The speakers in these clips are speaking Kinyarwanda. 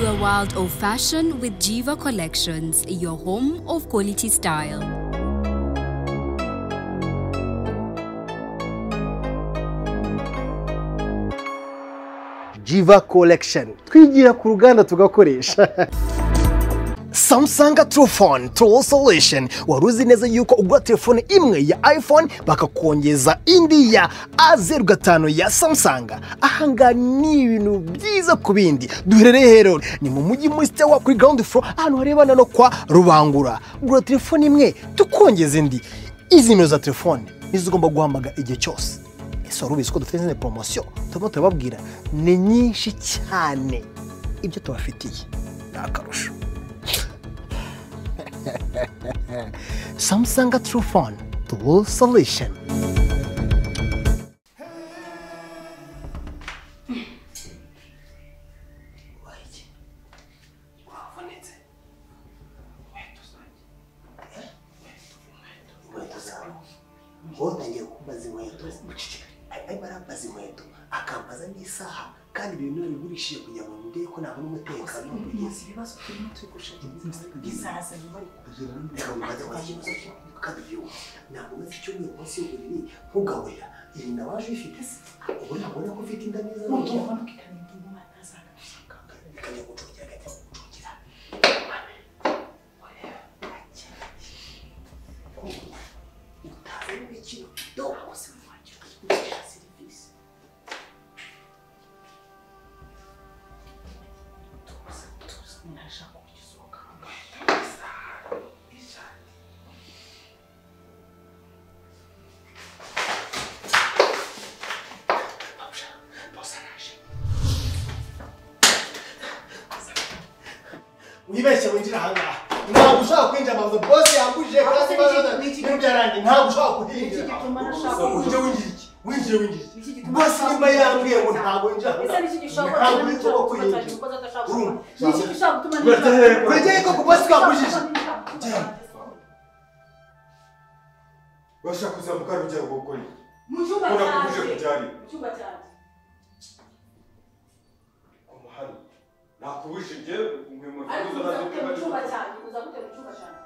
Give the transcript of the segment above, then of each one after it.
into a world of fashion with Jiva Collections, your home of quality style. Jiva Collection. Twigira ku ruganda tugakoresha. Samsung Truephone True Solution. Waruzi neza yuko ugura telefone imwe ya iPhone bakakongeza indi ya A05 ya Samsung. Ahanga ni ibintu byiza ku bindi. Duherereye hero ni mu mujyi muri Stewa kuri ground floor ahantu harebana no kwa Rubangura. Ugura telefone imwe tukongeza indi. Izi nimero za telefone nizigomba guhamaga igihe cyose. Ese warubizi ko dufite ne promotion turimo turababwira ni nyinshi cyane ibyo tubafitiye nakarusho. Samsung Truephone True Solution. Akambaza n'isaha kandi ibintu bigurishije kugira ngo ndebe ko nabona umutekano n'ubugezi ibibazo turimo twigushakira bizaza bari kugira ngo maze kwakibazo kandi byo ntabwo maze icyo ni munsi y'uburiri nkugaburira iri nabaje ifite se ubona ko ufite inda neza no kubona kikanibwa umwana azagashaka kajya gucugira utazi n'ikino doko se Wibeshye winjira hangaha ntabwo ushaka kwinjira amavuzo boss yambujije kandi n'ibyarangiye ntabwo ushaka kuhinjira winjire boss nyuma yambwiye ngo ntabwo winjira ntabwo winjira kwegeye ko ku boss kwambujije bashaka kuzamuka rujya gukora mu cyumba cyane nakubujije umwe ariko uza cyumba cyane uza gutera cyumba cyane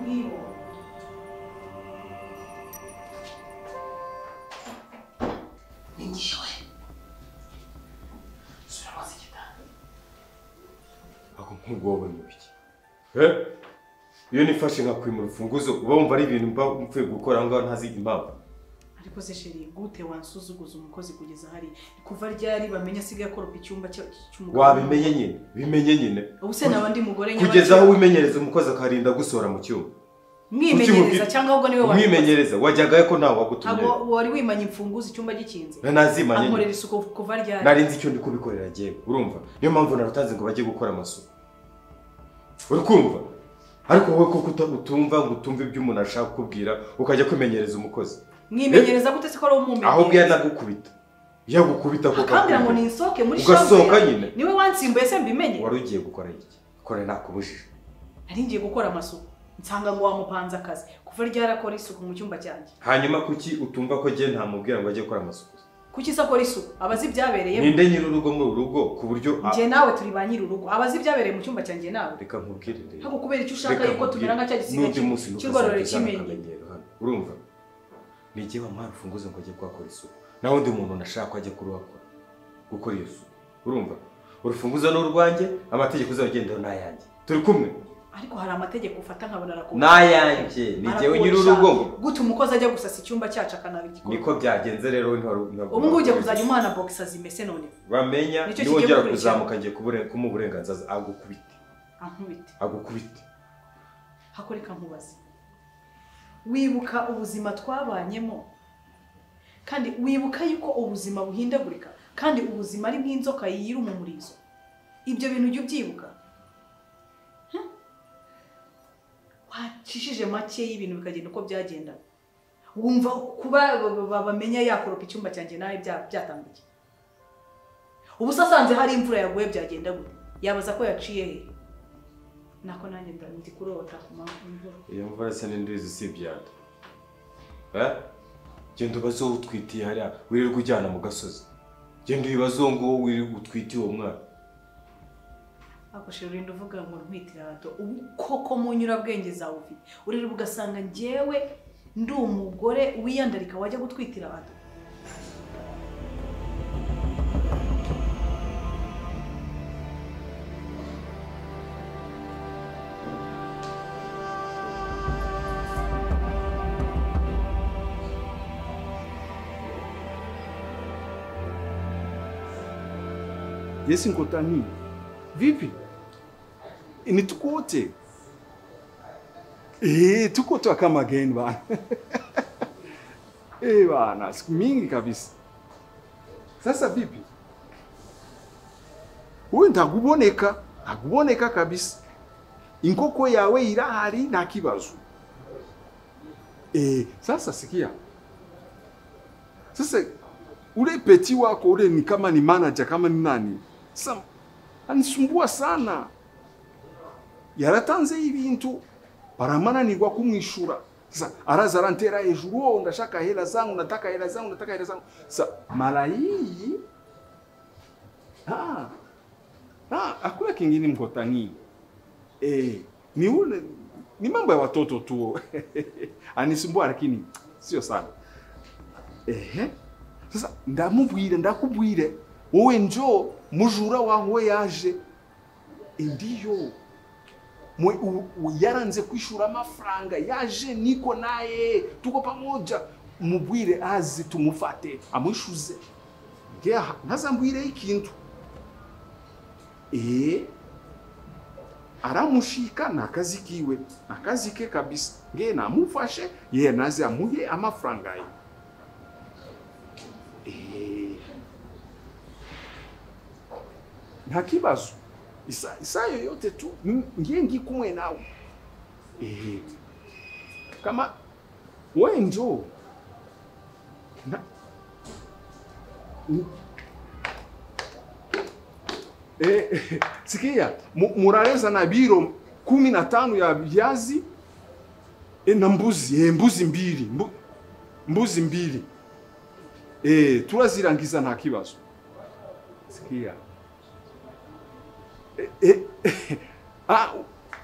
niyo ningiwe sura mazi kitani ako nk'ubwoba n'ibiki iyo nifashe nka kwimura urufunguzo uba wumva ari ibintu mpfuye gukora ngaho ntaziga impamvu. Ariko se sheri gute wansuzuguza umukozi kugeza hari kuva ryari bamenya asigaye akoropa icyumba cy'umugabo bimenye nyine ubuse nabandi mugore nyine kugeza aho wimenyereza umukozi akarinda gusohora mu cyumba mwimenyereza cyangwa ahubwo niwe mwimenyereza wajyagaye ko ntawe wagutumye abo wari wimanye imfunguzo icyumba gikinze nazimanye ankorera isuku kuva ryari narinzi icyo ndi kubikorera giye urumva niyo mpamvu narutanze ngo bajye gukora amasuku urikumva ariko wowe ko utumva ngo utumve ibyo umuntu ashaka kubwira ukajya kwimenyereza umukozi mwimenyereza gute se ko ari umumenyereza ahubwo yagukubita ko akambira ngo ninsoke muri ugasohoka nyine niwe wansimbuye se mbimenye wari ugiye gukora iki kore nakubujije nari ngiye gukora amasuku nsanga ngo wamupanze akazi kuva ryarakora isuku mu cyumba cyanjye hanyuma kuki utumva ko je nta mubwira ngo ajye gukora amasuku kuki se akora isuku abazi byabereye ninde nyiri urugo mu rugo ku buryo nje nawe turi ba nyiri urugo abazi byabereye mu cyumba cyanjye nawe reka nkubwirire hako kubera icyo ushaka yuko tumera nka cyagisiga cy'igororero kimenye urumva nigiye wamara ufunguzo ngo ajye kwakora isuku naho undi muntu nashaka ajye kuruhakora gukora iyo suku urumva urufunguzo n'urwanjye amategeko uzagendera n'ayanjye turi kumwe ariko hari amategeko ufata nkabona rakubona n'ayanjye nigiye nyiri urugo gute umukozi ajya gusasa icyumba cyacu akanabigikora niko byagenze rero ubu ngubu ujye kuzajya umwana boxa zimese none bamenya niwongera kuzamuka ngiye kumuha uburenganzira agukubite hakoreka nkubaze wibuka ubuzima twabanyemo kandi wibuka yuko ubuzima buhindagurika kandi ubuzima ari nk'inzoka yira umumurizo ibyo bintu ujye ubyibuka wacishije make y'ibintu bikagenda uko byagenda wumva kuba bamenya yakoropa icyumba cyanjye nawe byatangiye ubu sasanze hari imvura yaguye byagenda gute yabaza ko yaciye he nako nanjye ndi kurota iyo mvura se n'indizi si byata genda ubaze wowe utwitiye hariya wirirwa ujyana mu gasozi. Genda ubibaze uwo nguwo wirirwa utwitiye uwo mwana. Akoshira urinda uvuga ngo ntwitira hato ubu koko mu nyurabwenge zawe ufite urirwa ugasanga njyewe ndi umugore wiyandarika wajya gutwitira hato. Yesi Nkotani, vipi? Ni tuko wote? Tuko tu kama geni bana. Bana, siku mingi kabisa. Sasa vipi? Wewe ndaguboneka kabisa. Inkoko yawe irahari nta kibazo. Sasa sikia. Sasa ule peti wako ule ni kama ni manager kama ni nani? Sasa anisumbua sana. Yaratanze ibintu paramana nigwa kumwishura. Sasa araza ntera hejuru ndashaka hela zangu nataka hela zangu. Sasa mara hii hakuna kingine Nkotani. Ni ule ni mambo ya watoto tu. Anisumbua lakini sio sana. Sasa ndakubwire wowe njo mujura wawe yaje ndiyo yaranze kwishura amafaranga yaje niko naye tuko pamoja mubwire azi tumufate amwishuze ngeha nazambwire ikintu aramushika nakazi kiwe nakazi ke kabisa nge namufashe ye nazi amuye amafaranga ye nta kibazo isa yoyote tu ngiye kumwe nawe kama wewe njoo sikia murareza na biro 15 ya viazi na mbuzi mbili turazirangiza nta kibazo sikia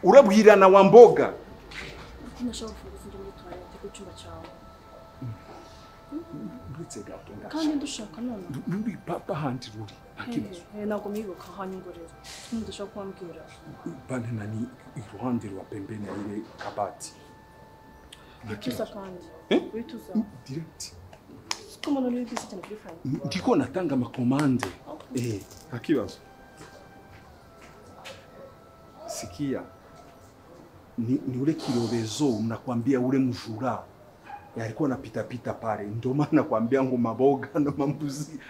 urabwirana wa mboga Nashaka kufunga muri toilette ku cyumba cyawe. Ndetse gato Kandi ndushaka none. Ndi papa handi ruri. Akibazo. Ntabwo mibuka hanyungorera. Ndashaka kwambwira. Bane nani iruhande rwa pembeni ile kabati. Nakisa kandi. Wituza. Direct. Kama none uri cyane kuri phone. Ndiko natanga amakomande. Akibazo. Sikia. Ni ule kirobezo mnakwambia ule mjura alikuwa anapita pita pale ndio maana nakwambia ngo maboga na mambuzi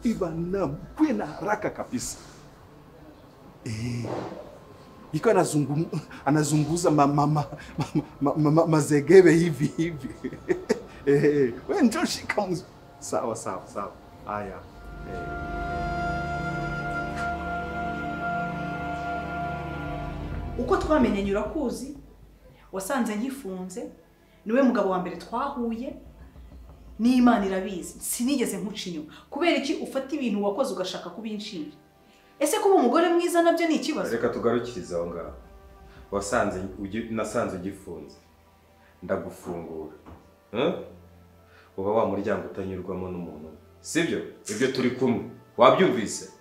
ibana kwena haraka kabisa iko anazunguza mazegebe hivi wewe njoo shika sawa haya uko twamenyanye urakuzi wasanze nyifunze niwe mugabo wa mbere twahuye n'Imana irabizi sinigeze nkuca inyuma kubera iki ufata ibintu wakoze ugashaka kubinshinja ese kuba umugore mwiza nabyo ni ikibazo reka tugarukiriza aho ngaho nasanze ugifunze ndagufungura uba wa muryango utanyurwamo n'umuntu sibyo ibyo turi kumwe wabyumvise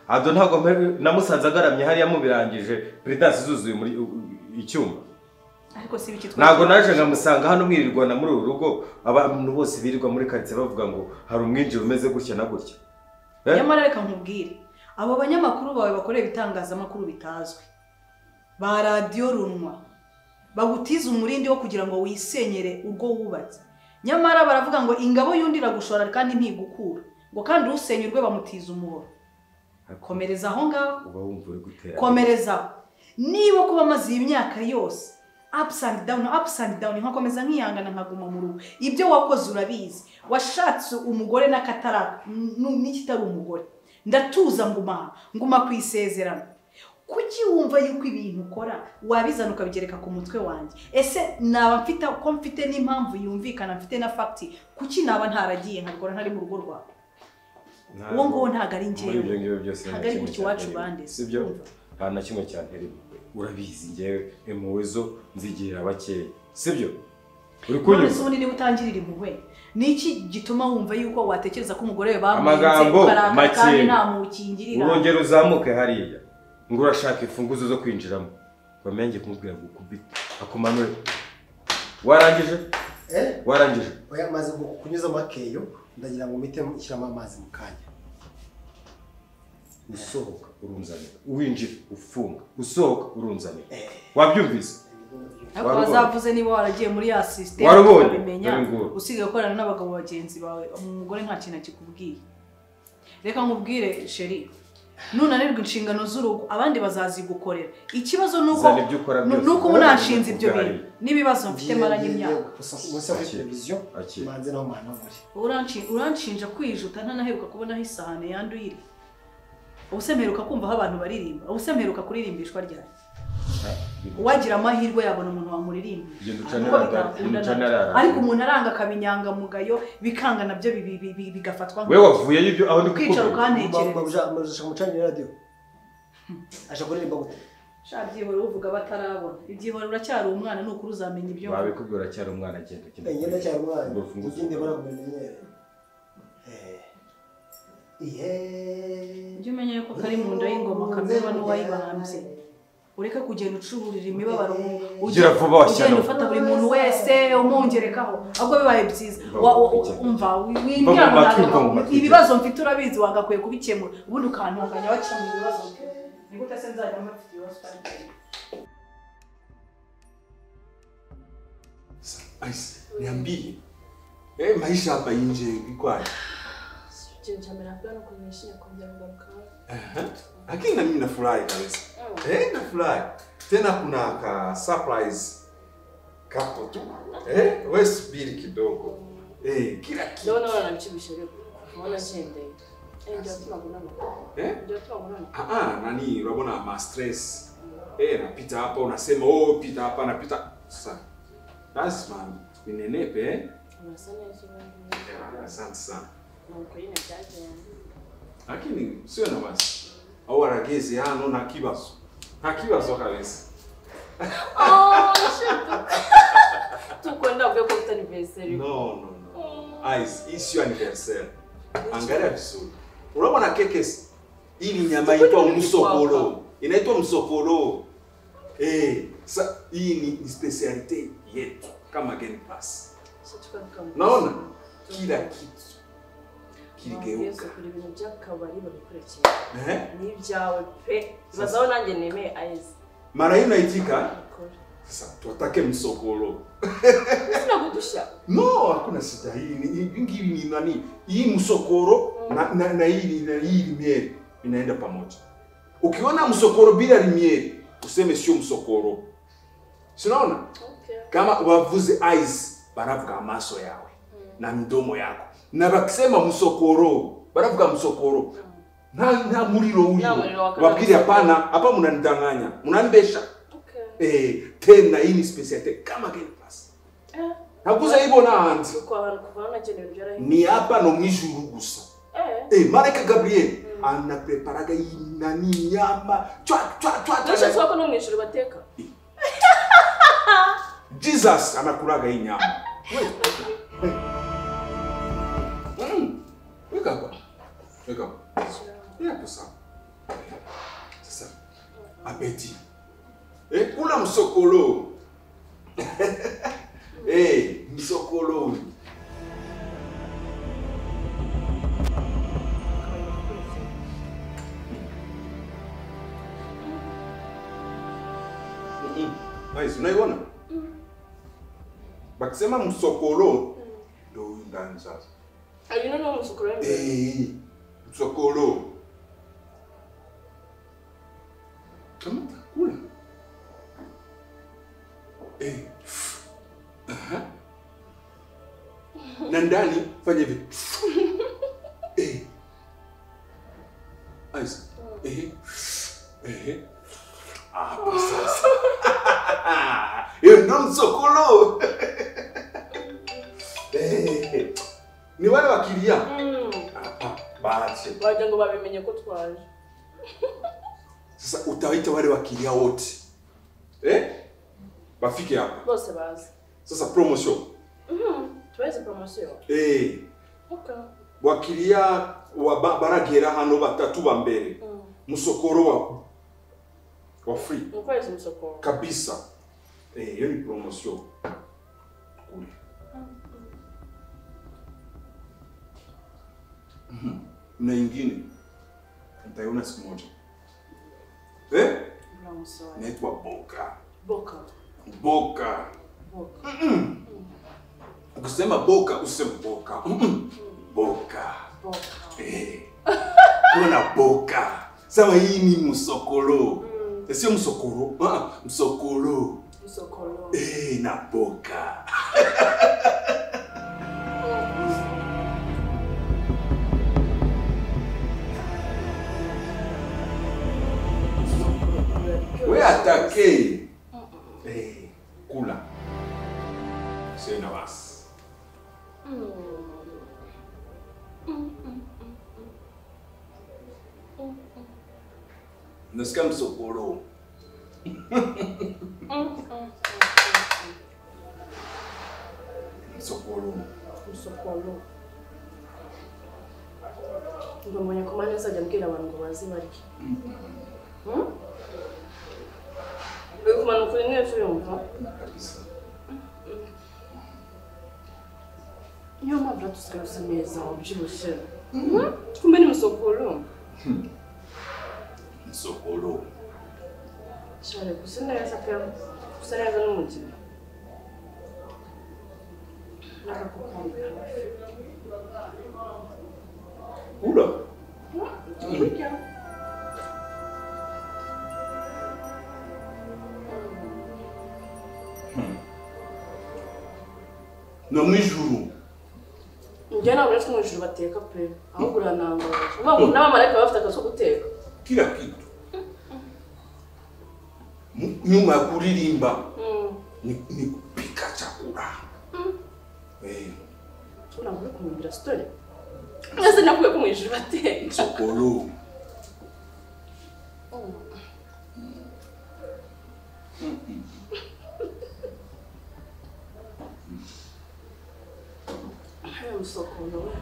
Ado ntago namusanze agaramye hariya mubirangije Prudence zuzuye muri icyumba ariko si biki ntago naje ngamusanga hano mwirirwa na muri urugo abantu bose birirwa muri quartier bavuga ngo hari umwinjiro umeze gutya na gutya Nyamara reka nkubwire abo banyamakuru bawe bakorera ibitangazamakuru bitazwi ba radio runwa bagutiza umurindi wo kugira ngo wisenyere urwo wubatse nyamara baravuga ngo ingabo yundira gushora kandi ntigukura ngo kandi usenyurwe bamutiza umuhoro komereza aho ngaho uba wumva uri gutera komereza niba kuba maze imyaka yose ups and down nkakomeza nkiyangana nkaguma mu rugo ibyo wakoze urabizi washatse umugore n'akataraka n'ikitari umugore ndatuza nguma kwisezerana kuki wumva yuko ibintu ukora wabizana ukabigereka ku mutwe wanjye? Ese naba mfite ko mfite n'impamvu yumvikana, mfite na fact, kuki naba ntaragiye nkakora ntari mu rugo rwawe? Uwo ngo ntago ari njyewe, ibyo ngibyo byose ntago ari guki wacu bande, sibyo? Nta na kimwe cyantera urabizi njyewe impuhwe zo nzigirira bakeya, sibyo? Uri kunyuma none niba utangirira impuhwe niki gituma wumva yuko watekereza ko umugore we amagambo make nta mukingirira urongera uzamuke hariya ngo urashaka imfunguzo zo kwinjiramo bamenye kumubwira gukubita akumanure warangije warangije oya maze kunyuza makeyo ndagira ngo mite ishyiramo amazi mu kanya usohoka urunzanira uwinjira ufunga usohoka urunzanira wabyumvise ariko bazavuze niba waragiye muri ya system warabimenya usigaye gukorana n'abagabo bagenzi bawe umugore nta kintu akikubwiye. Reka nkubwire sheri, nunanirwa inshingano z'urugo abandi bazazigukorera. Ikibazo nuko munashinze ibyo bintu n'ibibazo mfite maranye imyaka gusa kuri televiziyo manze no mwana muri uranshinja kwijuta ntanaheruka kubonaho isahane yanduyire. Ubusemeruka kumva aho abantu baririmba, ubusemeruka kuririmbishwa ryari? Wagira amahirwe yabona umuntu wamuririmba ariko umuntu aranga akabinyanga mugayo bikanga nabyo bigafatwa wewe wavuye y'ibyo aho ndi kwicara ukantekereza mucanye radio aje kuririmba gute shabyihora uvuga batarabona ibyihora uracyari umwana nukuri uzamenya ibyo babikubwira uracyari umwana ngenda cyari umwana uginde bara kumenyera njye umenye ko kari mu nda y'ingoma kamera n'uwayibahambye. Ureka kugenda ucururira imibabaro ugira vuba washyano ufata buri muntu wese umongerekaho ahubwo bibaye byiza umva wimbira ibibazo mfite urabizi wagakwiye kubikemura ubundi ukantunganya bakemura ibibazo ni gute se nzajya mfite ibibazo Ice, niambie. Maisha hapa nje ikwaje? Chenja mnapenda kunyeshia kuja kugaruka. Lakini na mimi nafurahi kabisa. Nafurahi. Tena kuna ka surprise kapo tu. Wewe subiri kidogo. Kila kitu. Ndio naona namchibisha leo. Unaona chende. Ndio tunagonana. Ndio tunagonana. Nani unabona ma stress. Napita hapa unasema pita hapa napita. Sasa. Lazima ninenepe. Unasema hizo ndio. Asante sana. Na uko ina chaje. Lakini sio na basi. Au aragezi hano na kibazo. Kibazo kabisa. Shit. Tukwenda kwa anniversary. No. Ice, sio anniversary. Angalia vizuri. Unaona kekes? Hii ni nyama inaitwa msokolo. Inaitwa msokolo. Hii ni speciality yetu kama Geni Pass. Naona kila kitu kirigeuka. Kuri ibintu by'akabari babikorekeye. Ni byawe pe. Bazaho nanjye nemeye Ice. Mara hii naitika. Sasa tuatake msokolo. Sina kudusha. No, hakuna shida hii. Ngivi ni nani? Hii msokoro na hii limieri inaenda pamoja. Ukiona msokoro bila limieri, useme sio msokoro. Sinaona? Okay. Kama wavuze Ice, baravuga amaso yawe na mdomo yako. Na bakisema msokoro, baravuga msokoro. Na muliro wabwiri hapana, hapa mnanidanganya. Mnanibesha. Tena hii ni speciality kama Geni Pass. Nakuza hivyo na hanzi. Ni hapa no mwijuru gusa. Malaika Gabriel ana preparaga nani nyama. Chwa. Nashaka swako no mwijuru bateka. Jesus anakulaga hii nyama. Wake up. Hapo sawa. Sasa. Apeti. Kula msokolo. Msokolo. Nice, unaiona? Bakisema msokolo ndio ndani sasa. Alina msokolo. Msokolo. Kama kula. Na ndani fanya hivi. Ice. Rero msokolo. Ni wale wakilia. Bache. Waje ngo babimenye ko twaje. Sasa utawaita wale wakilia wote. Bafike hapa. Bose bazi. Sasa promotion. Tuweze promotion. Okay. Wakilia baragera hano batatu ba mbere. Musokoro wa free. Ukwezi musokoro. Kabisa. Hiyo ni promotion. Kule. Na ingine nitaiona siku moja. Naitwa Boka. Boka. Boka. Boka. Ukisema Boka useme Boka. Boka. Boka. Kuna Boka. Sawa, hii ni msokolo. Sio msokoro. Msokolo. Msokolo. Na Boka. We atake. Kula. Sio na basi. Nasikia msokoro. Msokoro. Msokoro. Ngo mwenye kumanya sajya mbwira abantu ngo bazi bariki. Kumana kuri neza yumva. Kabisa. Niyo mpamvu tusigaruza neza ubyibushye. Kumbe ni msokoro. Msokoro. Cyane gusa neza pe. Gusa neza n'umutima. Nakakukumbira. Kula. No mwijuru. Njyana uretse mu ijuru bateka pe. Aho gurananga. Ubu n'abamarayika bafite akaso guteka. Kila kitu. Nyuma ya kuririmba. Ni kupika chakula. Unangure kumwambira story. Nase nakuye ko mu ijuru bateka. Sokolo. Sokolo.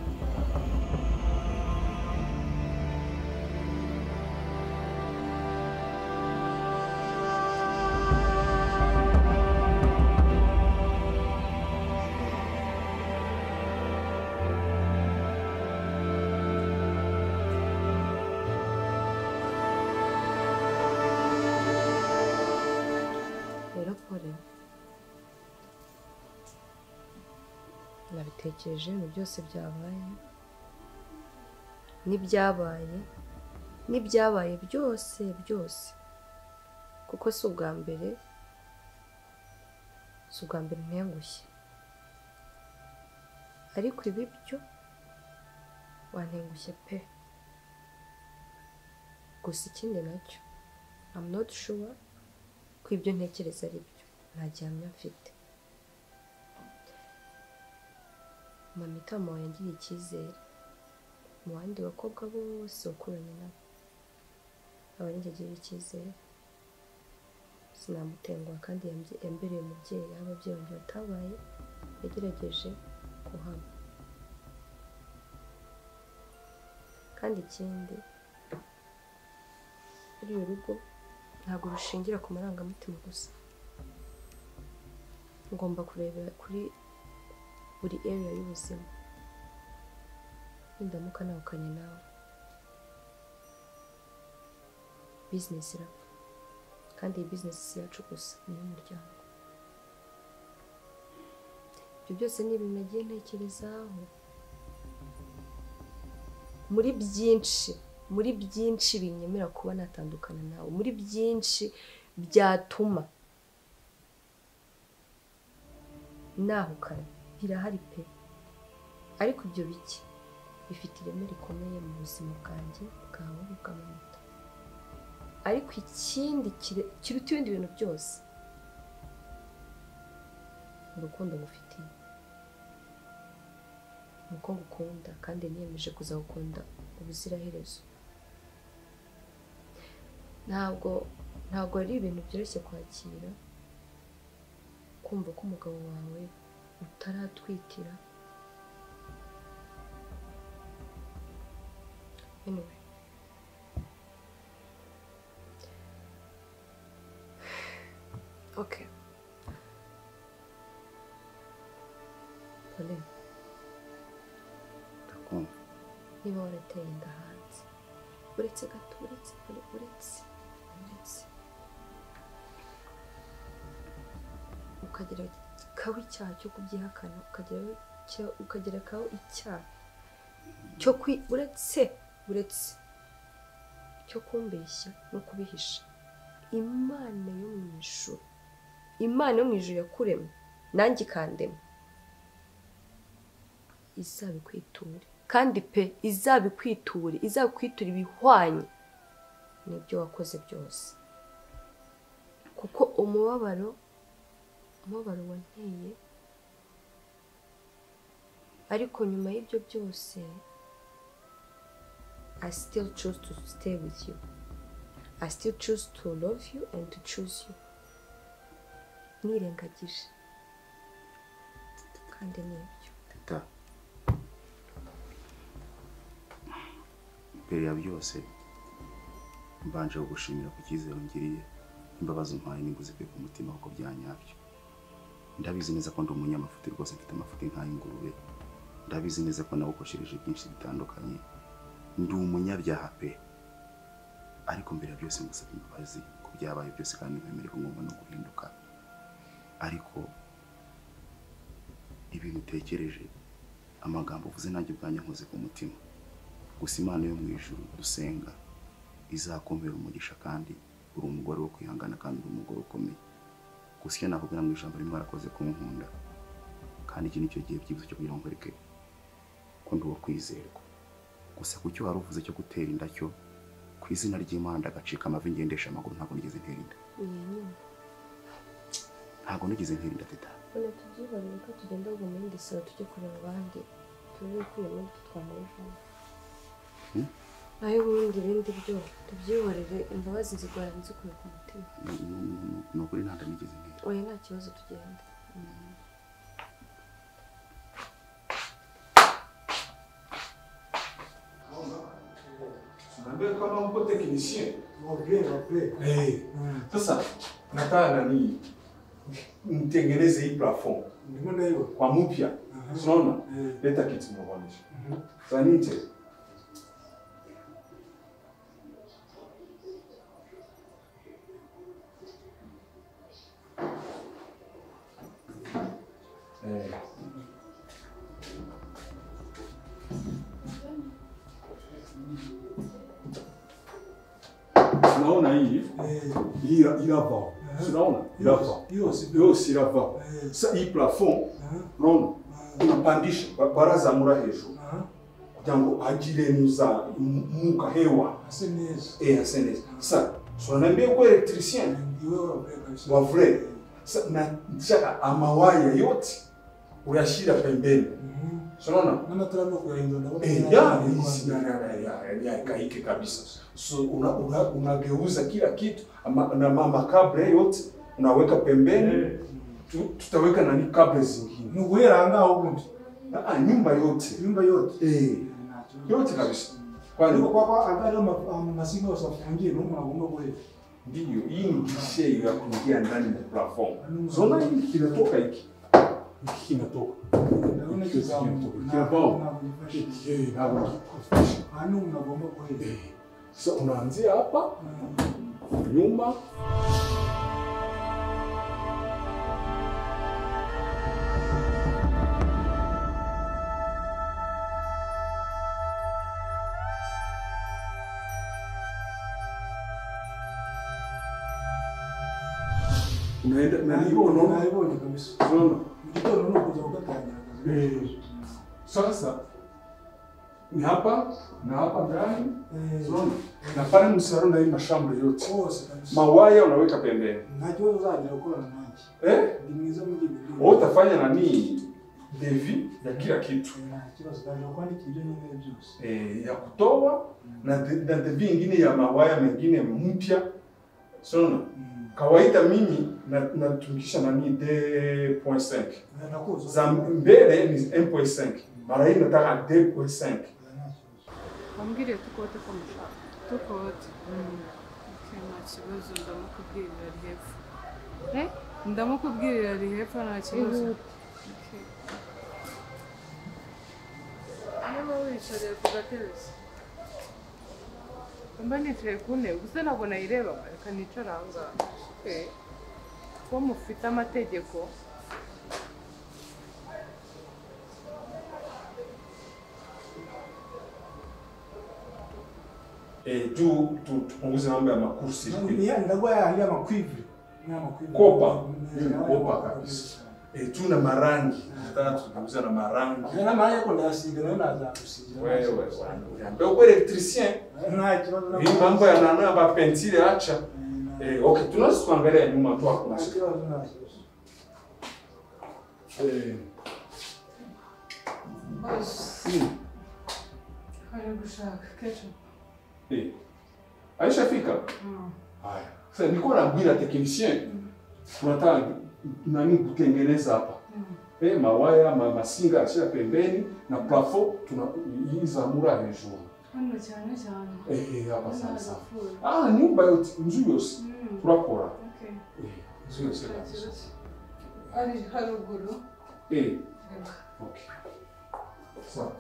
Nabitekereje mu byose byabaye n'ibyabaye byose kuko si ubwa mbere ntengushye, ariko ibi byo wantengushye pe. Gusa ikindi nacyo I'm not sure ko ibyo ntekereza ari byo, nta gihamya mfite. Mamitamo yangiriye icyizere mu bandi bakobwa bose wakuranye nabo, aba yangiriye icyizere sinamutenguha, kandi yambereye umubyeyi aho ababyeyi banjye batabaye, yagerageje kuhaba. Kandi ikindi, uru rugo ntabwo rushingira ku marangamutima gusa, ngomba kurebera kuri buri area y'ubuzima. Nindamuka nawukanye nawe, business irapfa, kandi iyi business si yacu gusa, ni y'umuryango. Ibyo byose ni ibintu nagiye ntekerezaho muri byinshi binyemera kuba natandukana nawe, muri byinshi byatuma nahukana, birahari pe. Ariko ibyo biki bifite ireme rikomeye mu buzima bwanjye, bwawe bw'amanota. Ariko ikindi kiruta ibindi bintu byose urukundo ngufitiye nuko ngukunda kandi niyemeje kuzagukunda ubuziraherezo. Ntabwo ari ibintu byoroshye kwakira kumva ko umugabo wawe utaratwitira. Anyway, okay. Pauline, niba warateye inda hanze uretse gato uretse ukagira kawe icyaha cyo kubyihakana ukagira kawe icyaha cyo uretse cyo kumbeshya no kubihisha, Imana yo mu ijuru yakuremye nanjye ikandema izabikwiture, kandi pe izabikwiture ibihwanye n'ibyo wakoze byose, kuko umubabaro wanteye, ariko nyuma y'ibyo byose I still choose to stay with you. I still choose to love you and to choose you. Nirengagije kandi nibyo. Teta, mbere ya byose mbanje kugushimira ku cyizere ungiriye, imbabazi umpaye n'inguzikwe ku mutima kuko byanyabyo. Ndabizi neza ko ndi umunyamafuti rwose, mfite amafuti nk'ay'ingurube. Ndabizi neza ko nawukoshereje byinshi bitandukanye, ndi umunyabyaha pe. Ariko mbere ya byose ngusaba imbabazi ku byabaye byose kandi nkwemere ko ngomba no guhinduka. Ariko ibintu utekereje, amagambo uvuze nanjye ubwanjye nkoze ku mutima. Gusa Imana yo mu ijuru dusenga izakumpera umugisha, kandi uri umugore wo kwihangana kandi uri umugore ukomeye. Gusa icyo nakubwira mu ijambo rimwe warakoze kunkunda, kandi iki nicyo gihe byibuze cyo kugira ngo nkwereke ko ndi uwo kwizerwa. Gusa ku cyo wari uvuze cyo gutera inda cyo, ku izina ry'Imana ndagacika amavi ngendesha amaguru, ntabwo nigeze ntera inda. Ntabwo nigeze ntera inda Teta. None tubyibarire ko tugenda ngo mu yindi sura tujye kureba abandi turebe ko iyo mpamvu twamurejemo. Nayo ubundi ibindi byo tubyihorere, imbabazi zigora nzikuye ku mutima. Ni ukuri ntabwo nigeze ntera. Oya nta kibazo tugenda. Naambia kama mko technicien. Hey. Sasa nataka nani mtengeneze hii plafond. Nimeona hiyo. Kwa mpya. Unaona? Leta kitu mmoja. Sasa nite. Unaona hii? Ilava. Unaona? Ilava. Hiyo si ilava. Sasa hii plafond, unaona? Unapandisha baraza mura hejuru. Kugira ngo agire nuza muka hewa. Aseneza. Aseneza. Sasa tunaniambia kwa electricien. Wa vrai. Sasa na nshaka amawaya yote uyashira pembeni. Unaona? Nana tarano kuyainda ya kaike kabisa. So unageuza kila kitu na mama kabla yote unaweka pembeni. Tutaweka nani kabla zingine. Nuwera anga ubundi. Nyumba yote. Yote kabisa. Kwa nini kwa agari masinga usafungie numu agomba kule. Ndio hii ni gishe ya kuingia ndani ya plafond. Zona hii kinatoka hiki. Kinatoka. Naona kizamu. Anu unagomba kule. Sasa unaanzia hapa nyuma. Unaenda na hiyo unaona kabisa. Unaona? Mjito unaona kuja ukatanya. Sasa ni hapa na hapa ndani. Unaona? Na pale msaro na hii mashamba yote. Mawaya unaweka pembeni. Najua zaidi ukula na nani. Ni mwiza mjini. Wewe utafanya nani devi ya kila kitu. Kibazo kaje kwandika ibyo nyine byose. Ya kutoa na devi nyingine ya mawaya mengine mpya. Sona. Kawaida mimi natumikisha nani 2.5. Za mbele ni 1.5. Mara hii nataka 2.5. Wambwiriye tukote ko mushaka. Tukote. Nta kibazo ndamukubwirira ari hepfo. Ndamukubwirira ari hepfo nta kibazo. Niba wicariye ku gatebe se? Mba nicaye ku ntebe gusa ntabwo nayireba reka nicara aha ngaha. Ko mufite amategeko. Tupunguze mambo ya makursi. Ndagwa ya makwivri. Kopa kabisa. Tuna marangi. Nataka tupunguze na marangi. Na marangi yako ndasiga na naza kusiga. Wewe. Ndio kwa electricien. Hii mambo ya nana ba pentile acha. Okay, tunaweza kuangalia nyuma tu hapo. Hari gushaka kesho. Aisha fika? Haya. Sasa niko naambia technicien. Tunataka nani kutengeneza hapa. Mawaya, masinga acha pembeni na plafond tunaiza hejuru. Hano cyane. Hapa sasa. Nyumba yote nzuri yose. Turakora. Okay. Nzuri yose kabisa. Ari haruguru. Okay. Sawa.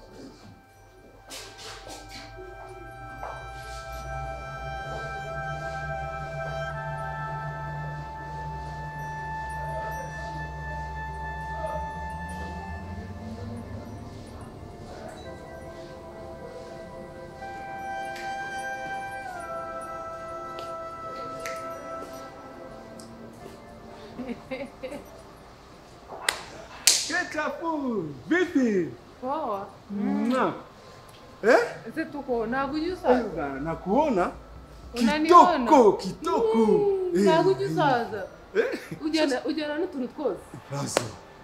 Chapu, vipi? Poa. Ese tuko nakujusaza. Nakuona? Kitoko. Nakujusaza. Ujana n'utuntu twose.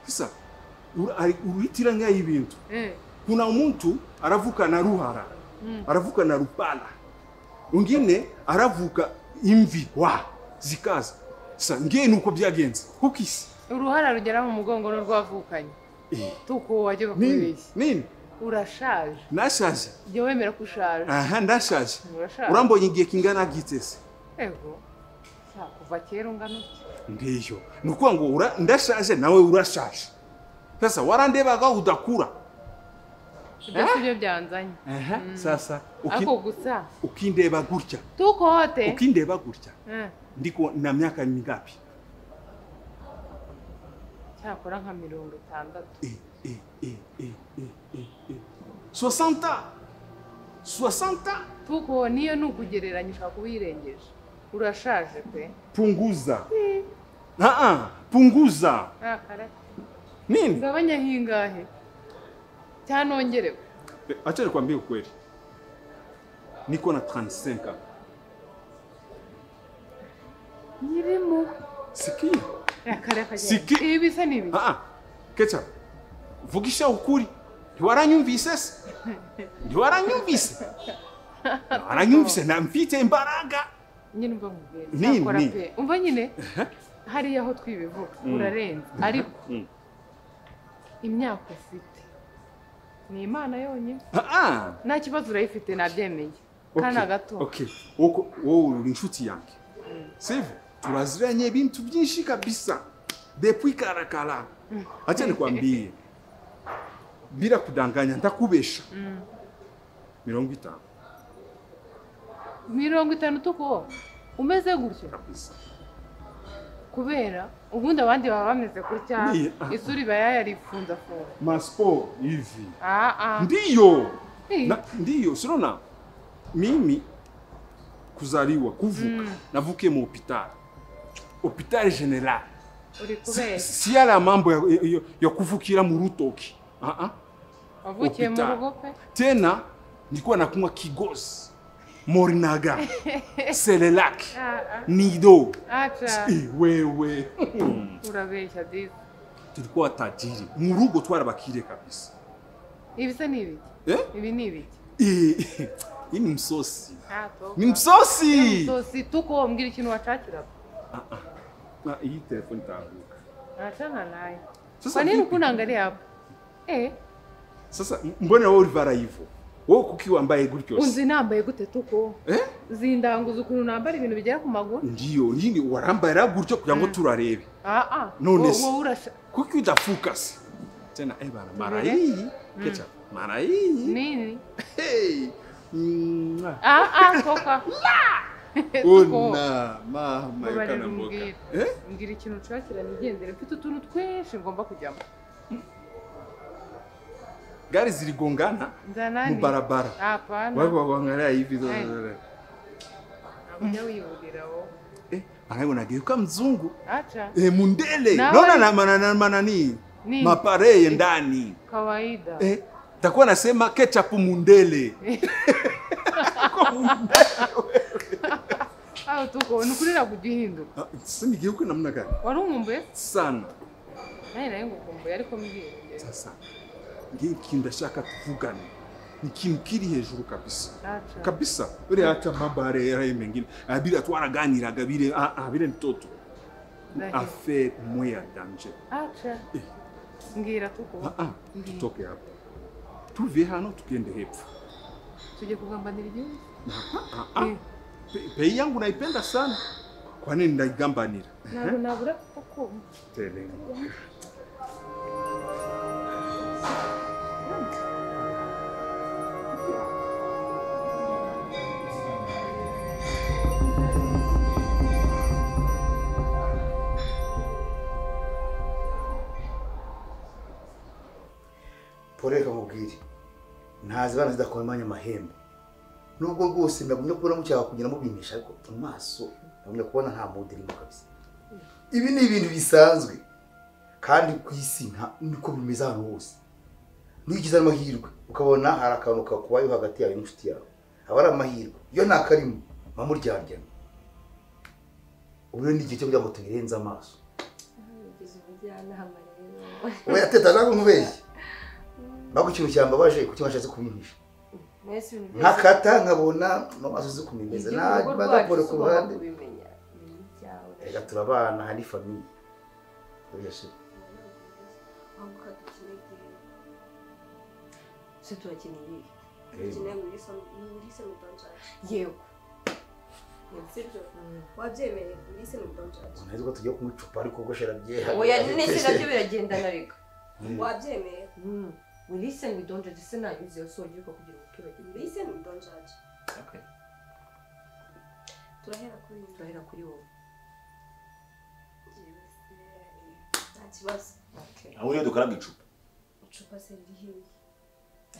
Sasa uruhitira ngaho ibintu. Kuna umuntu aravuka na ruhara. Aravuka na rupala. Ungine aravuka imvi zikaza. Sasa ngiye nuko byagenze. Kukisi. Uruhara rugera mu mugongo n'urwavukanye. Tuko wajye bakubeshya. Nini? Urashaje. Nashaje. Je wemera ko ushaje. Ndashaje. Urambonye igihe kingana gitese. Ego. Kuva kera ungana ndiyo. Nuko ngo ndashaje nawe urashaje. Sasa warandebaga udakura. Ibyo byanzanye. Sasa ako gusa ukindeba gutya. Tuko hote. Ukindeba gutya. Ndiko na miaka mingapi? Cyakora nka 60. 60. Tuko niyo nukugereranyisha kubirengeje. Urashaje pe. Punguza. Punguza. Kare. Nini? Ngabanya hingahe? Cyanongerewe. Acha nikwambie ukweli. Niko na 35 ans. Nirimo. Sikia. Kare. Siki. Ibi se nibi. Kecha. Vugisha ukuri. Ntiwaranyumvise se? Ntiwaranyumvise. Aranyumvise na mfite imbaraga. Nyine umva mubwira. Zakora pe. Umva nyine. Hari yaho twibivuga. Urarenze. Ariko imyaka ufite ni Imana yonyine. Nta kibazo urayifite nabyemeye. Kana gato. Okay. Wowe uri inshuti yanjye. Sivyo? Turaziranye ibintu byinshi kabisa. Depuis karakala. Acha nikwambie. Bila kudanganya ndakubesha. 50. 50 tuko. Umeze gutyo kabisa. Kubera ubundi abandi baba bameze kurya isuri bayarifunza fo. Maspo hivi. Ndiyo. Ndiyo, sirona. Mimi kuzaliwa kuvuka navuke mu hopital general. Uri kubera. Si ala mambo ya kuvukira mu rutoki. Wavukiye mu rugo pe. Tena nilikuwa nakunywa kigozi. Morinaga, Selelak, Nido. Acha. Wewe. Urabeshya dizi. Tulikuwa tajiri. Mu rugo twarabakire kabisa. Ibi se ni ibiki? Ibi ni ibiki? Hii ni msosi. Toka. Ni msosi. Msosi tuko mbwira ikintu wacakira. Hii telefoni itaanguka. Achana naye. Sasa Kwa nini vipi? ukunangalia hapo? Sasa mbona wewe ulivara hivyo? Wewe kukiwa ambaye gutyo. Unzi nambaye gute tuko? Zindanguza ukuntu nambara ibintu bigera ku maguru? Ndiyo, nyingi warambara gutyo kugira ngo turarebe. None se. Kuki udafocus? Tena bana mara hii. Kecha. Mara hii. Nini? Hey. Toka. Ona mama yakana mboga. Ngira ikintu cakira nigendere mfite utuntu twinshi ngomba kujyamo. Gari ziligongana mu barabara. Hapana. Wewe wangalia hivi. Nabujya wiyurira wowe. Anayo nageuka mzungu. Acha. Mundele. Naona na manani. Mapareye ndani. Kawaida. Takuwa nasema ketchup mundele. Tuko nukurira kugihinduka. Sinigeuke namna gani? Warumumbuye? Sana. Naye ngukumbuye ariko mbwira. Sasa. Ngiye kindashaka tuvugane. Ni kintu kiri hejuru kabisa. Kabisa. Uri hata mabare yaraye mengine. Abira twaraganiraga bire bire ntoto. Affaire moya danger. Acha. Ngira tuko. Tutoke hapa. Tuve hano tukende hepfo. Tuje kugambanira igihugu? Pei yangu naipenda sana. Kwa nini ndaigambanira? Nabura kuko. Telenge. Poreka mubwire. Ntazi bana zidakomanya amahembe. Nubwo rwose ndagumye kubona mucyaha kugira mubimisha ariko amaso ndagumye kubona nta mood irimo kabisa. Ibi ni ibintu bisanzwe. Kandi ku isi niko bimeze hano hose. Nugize amahirwe ukabona hari akantu kakubaye hagati yawe n'inshuti yawe. Aba ari amahirwe. Iyo nta karimo mamuryarya. Ubure ni igihe cyo kugira ngo tubirenze amaso. Ngize ubujyana hamarero. Oya teta nago nkubeshye. Bako ikintu cyambabaje kuki washatse kubimpisha. Nkakata nkabona no maso zikumimeze naje bagapore ku ruhande. Ega turabana hari famille. Oyashe. Se turakiniye. Kine muri se mutonjaje. Yego. Sibyo. Wabyemeye muri se mutonjaje. Nahizwa tujye kumucupa ariko goshera byeha. Oya nese nabyo biragenda nareka. Wabyemeye. Listen, we don't just say that you so you go kugira umuturage. Listen, we don't judge. Okay. Turahera kuri wowe. Ntakibazo. Okay. Aho uri dukaraga icupa. Icupa se rihiye.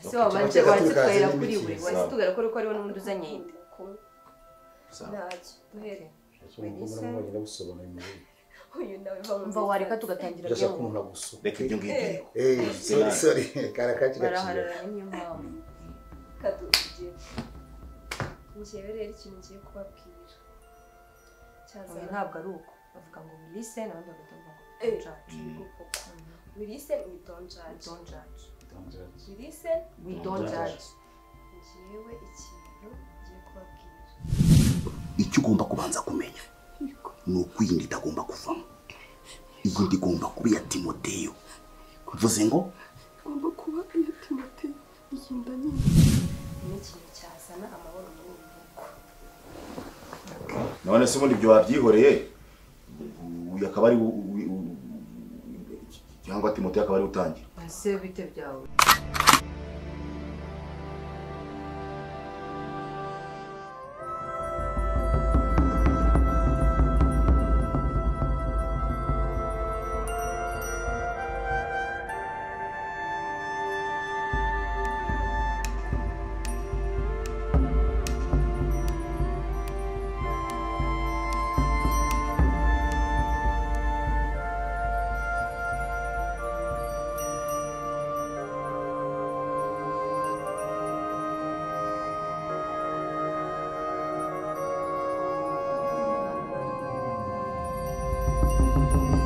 Se wabanje watitwera kuri we. Wasitugara ko ari n'undi uzanye inde. Ntacyo. Duhere. Uyu nawe bamva wareka tugatangira byo kumuna gusuka. Reka ibyo ngibyo. Sorry. Karakaki gaciye. Baraharara niyo mpamvu. Kadugiye. Njyewe rero ikintu ngiye kubabwira. Cyazana ntabwo ari uko. Bavuga ngo listen abandi bagatumva ngo we listen, we don't judge. Don't judge. We listen, we don't judge. Njyewe ikintu ngiye kubabwira. Icyo ugomba kubanza kumenya ni ukwindi itagomba kuvamo. Iyindi igomba kuba iya Timoteyo. Kuvuze ngo igomba kuba iya Timoteyo. Iyinda nyine ni ikintu cyazana amahoro muri ubu rugo. none se ubundi ibyo wabyihoreye uyu akaba ari cyangwa Timoteyo akaba ari utangira. Ase bite byawe. Thank you.